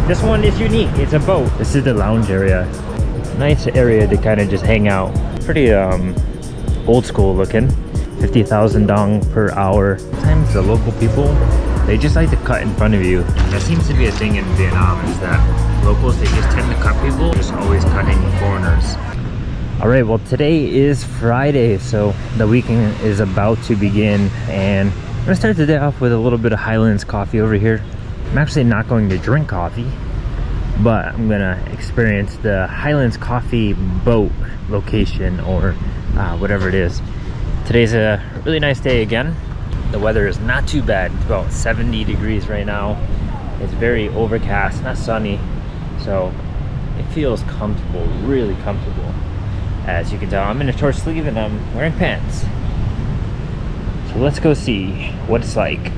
This one is unique. It's a boat. This is the lounge area. Nice area to kind of just hang out. Pretty old school looking. 50,000 dong per hour. Sometimes the local people, they just like to cut in front of you. That seems to be a thing in Vietnam, is that locals, they just tend to cut people. Just always cutting foreigners. Alright, well today is Friday, so the weekend is about to begin, and I'm gonna start the day off with a little bit of Highlands Coffee over here. I'm actually not going to drink coffee, but I'm gonna experience the Highlands Coffee boat location, or whatever it is. Today's a really nice day again. The weather is not too bad. It's about 70 degrees right now. It's very overcast, not sunny, so it feels comfortable, really comfortable. As you can tell, I'm in a short sleeve and I'm wearing pants. So let's go see what it's like.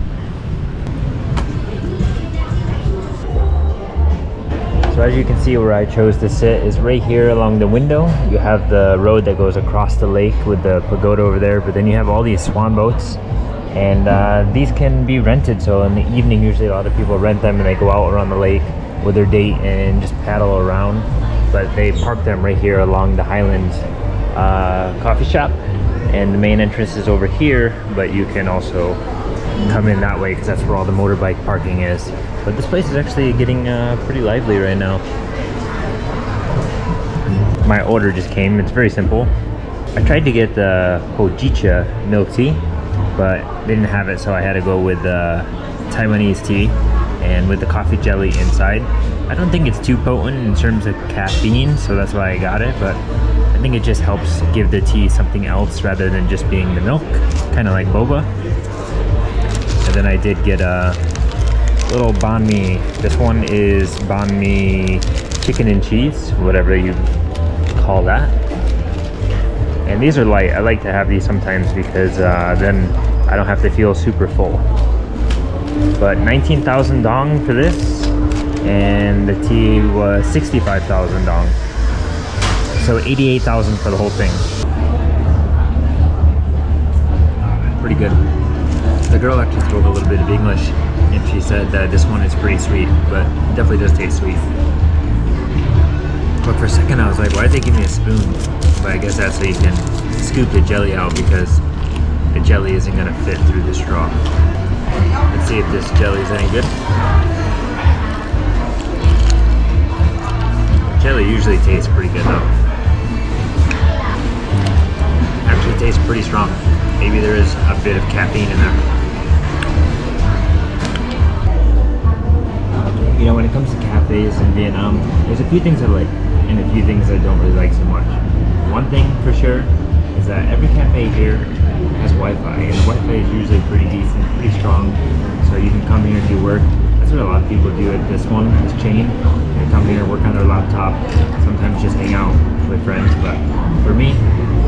So as you can see, where I chose to sit is right here along the window. You have the road that goes across the lake with the pagoda over there, but then you have all these Swan boats, and these can be rented. So in the evening, usually a lot of people rent them and they go out around the lake with their date and just paddle around. But they park them right here along the Highlands coffee shop, and the main entrance is over here, but you can also come in that way because that's where all the motorbike parking is. But this place is actually getting pretty lively right now. My order just came. It's very simple. I tried to get the hojicha milk tea, but they didn't have it, so I had to go with Taiwanese tea and with the coffee jelly inside. I don't think it's too potent in terms of caffeine, so that's why I got it, but I think it just helps give the tea something else rather than just being the milk, kind of like boba. And then I did get a little banh mi. This one is banh mi chicken and cheese, whatever you call that. And these are light. I like to have these sometimes because then I don't have to feel super full. But 19,000 dong for this, and the tea was 65,000 dong. So 88,000 for the whole thing. Pretty good. The girl actually spoke a little bit of English, and she said that this one is pretty sweet, but it definitely does taste sweet. But for a second I was like, why did they give me a spoon? But I guess that's so you can scoop the jelly out, because the jelly isn't going to fit through the straw. Let's see if this jelly is any good. Jelly usually tastes pretty good though. Actually tastes pretty strong. Maybe there is a bit of caffeine in there. You know, when it comes to cafes in Vietnam, there's a few things I like and a few things I don't really like so much. One thing for sure is that every cafe here has Wi-Fi, and Wi-Fi is usually pretty decent, pretty strong, so you can come here and do work. That's what a lot of people do at this chain. They come here, work on their laptop, sometimes just hang out with friends. But for me,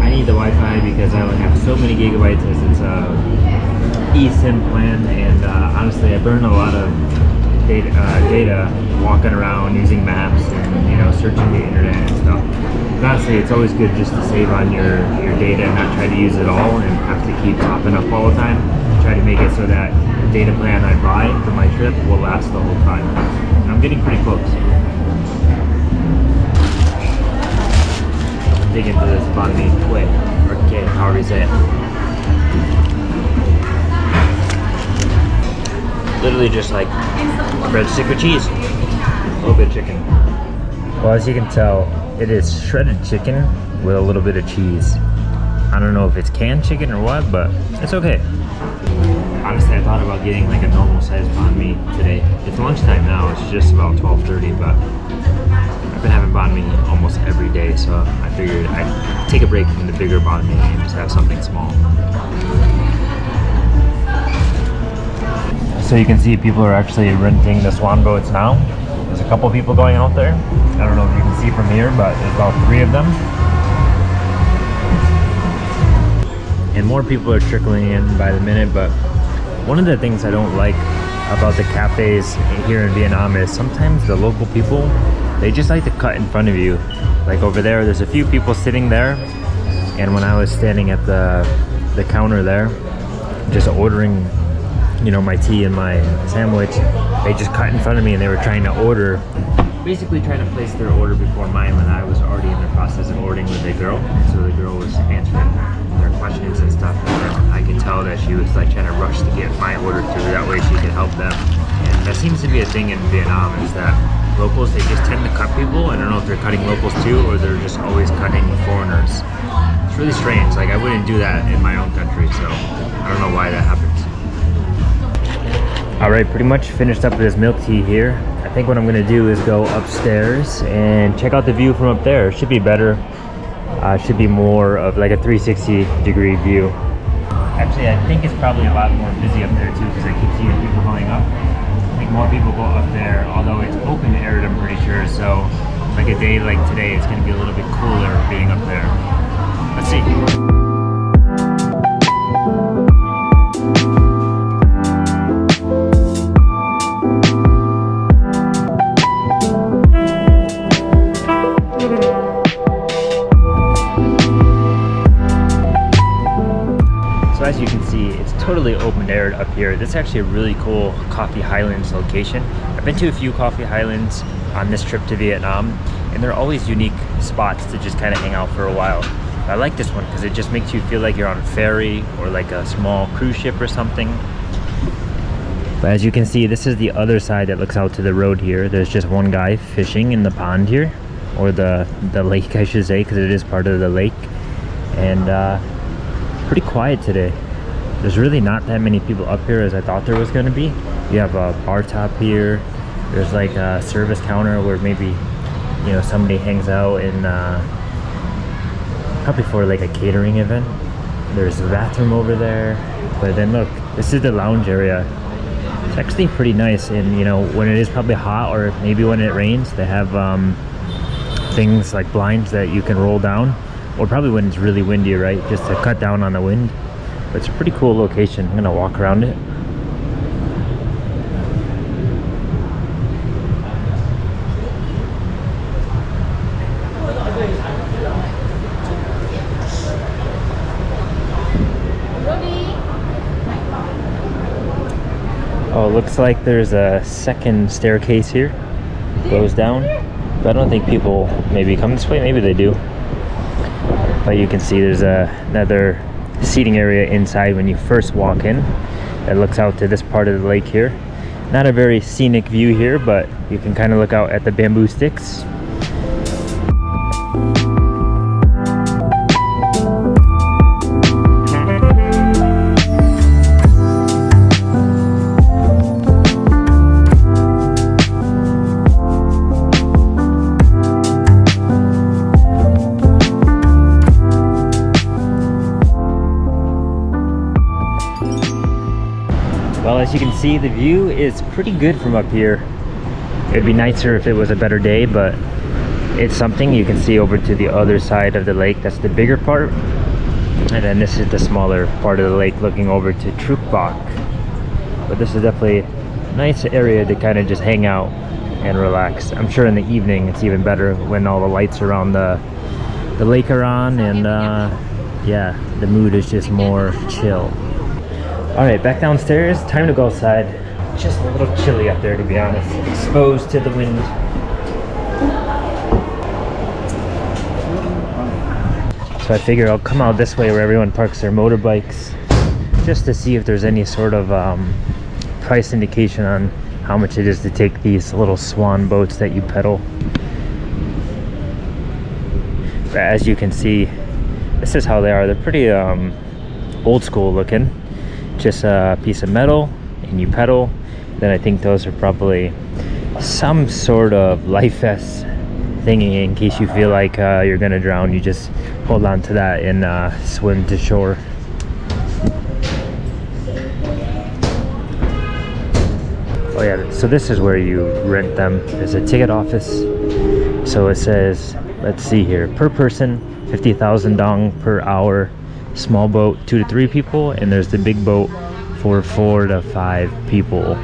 I need the Wi-Fi because I only have so many gigabytes as it's a eSIM plan, and honestly, I burn a lot of data walking around using maps and, you know, searching the internet and stuff. But honestly, it's always good just to save on your data and not try to use it all and have to keep topping up all the time. Try to make it so that the data plan I buy for my trip will last the whole time. And I'm getting pretty close. Dig into this banh mi quick, or okay, however you say it. Literally just like breadstick with cheese, a little bit of chicken. Well, as you can tell, it is shredded chicken with a little bit of cheese. I don't know if it's canned chicken or what, but it's okay. Honestly, I thought about getting like a normal sized banh mi today. It's lunchtime now, it's just about 12:30, but I've been having banh mi almost every day, so I figured I'd take a break from the bigger banh mi and just have something small. So you can see people are actually renting the Swan boats now. There's a couple people going out there. I don't know if you can see from here, but there's about 3 of them. And more people are trickling in by the minute, but one of the things I don't like about the cafes here in Vietnam is sometimes the local people, they just like to cut in front of you. Like over there's a few people sitting there, and when I was standing at the counter there, just ordering, you know, my tea and my sandwich, They just cut in front of me and they were trying to order, basically trying to place their order before mine when I was already in the process of ordering with the girl. So the girl was answering their questions and stuff, and I could tell that she was like trying to rush to get my order through, that way she could help them. And that seems to be a thing in Vietnam, is that locals, they just tend to cut people. I don't know if they're cutting locals too, or they're just always cutting foreigners. It's really strange. Like, I wouldn't do that in my own country, so I don't know why that happens. All right, pretty much finished up with this milk tea here. I think what I'm gonna do is go upstairs and check out the view from up there. It should be better. Should be more of like a 360-degree view. Actually, I think it's probably a lot more busy up there too, because I keep seeing people going up. I think more people go up there, although it's open aired, I'm pretty sure. So like a day like today, it's gonna be a little bit cooler being up there. Let's see. As you can see, it's totally open aired up here. This is actually a really cool Coffee Highlands location. I've been to a few Coffee Highlands on this trip to Vietnam, and they're always unique spots to just kind of hang out for a while. I like this one because it just makes you feel like you're on a ferry or like a small cruise ship or something. But as you can see, this is the other side that looks out to the road here. There's just one guy fishing in the pond here, or the lake, I should say, because it is part of the lake. And pretty quiet today. There's really not that many people up here as I thought there was going to be. You have a bar top here. There's like a service counter where maybe, you know, somebody hangs out in probably for like a catering event. There's a bathroom over there. But then look, this is the lounge area. It's actually pretty nice, and you know, when it is probably hot or maybe when it rains, they have things like blinds that you can roll down, or probably when it's really windy, right, just to cut down on the wind. But it's a pretty cool location. I'm gonna walk around it. Oh, looks like there's a second staircase here. Goes down. But I don't think people maybe come this way. Maybe they do. But you can see there's another seating area inside when you first walk in that looks out to this part of the lake here. Not a very scenic view here, but you can kind of look out at the bamboo sticks. Well, as you can see, the view is pretty good from up here. It'd be nicer if it was a better day, but it's something. You can see over to the other side of the lake. That's the bigger part. And then this is the smaller part of the lake looking over to Truc Bach. But this is definitely a nice area to kind of just hang out and relax. I'm sure in the evening it's even better when all the lights around the lake are on, and yeah, the mood is just more chill. All right, back downstairs. Time to go outside. Just a little chilly up there, to be honest. Exposed to the wind. So I figure I'll come out this way where everyone parks their motorbikes, just to see if there's any sort of price indication on how much it is to take these little Swan boats that you pedal. But as you can see, this is how they are. They're pretty old school looking. Just a piece of metal and you pedal. Then I think those are probably some sort of life vest thingy in case you feel like you're gonna drown. You just hold on to that and swim to shore. Oh yeah, so this is where you rent them. There's a ticket office. So it says, let's see here, per person 50,000 dong per hour. Small boat 2 to 3 people, and there's the big boat for 4 to 5 people.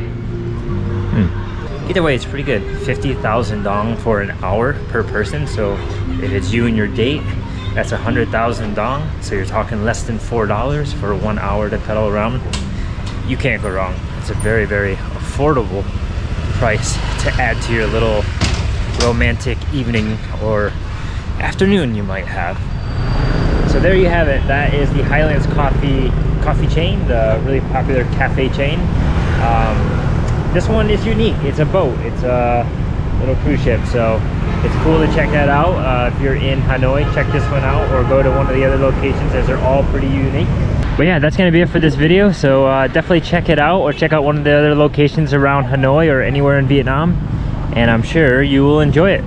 Either way, it's pretty good. 50,000 dong for an hour per person. So if it's you and your date, that's 100,000 dong. So you're talking less than $4 for 1 hour to pedal around. You can't go wrong. It's a very, very affordable price to add to your little romantic evening or afternoon you might have. So there you have it. That is the Highlands Coffee chain, the really popular cafe chain. This one is unique. It's a boat. It's a little cruise ship, so it's cool to check that out. If you're in Hanoi, check this one out, or go to one of the other locations, as they're all pretty unique. But yeah, that's gonna be it for this video. So definitely check it out, or check out one of the other locations around Hanoi or anywhere in Vietnam, and I'm sure you will enjoy it.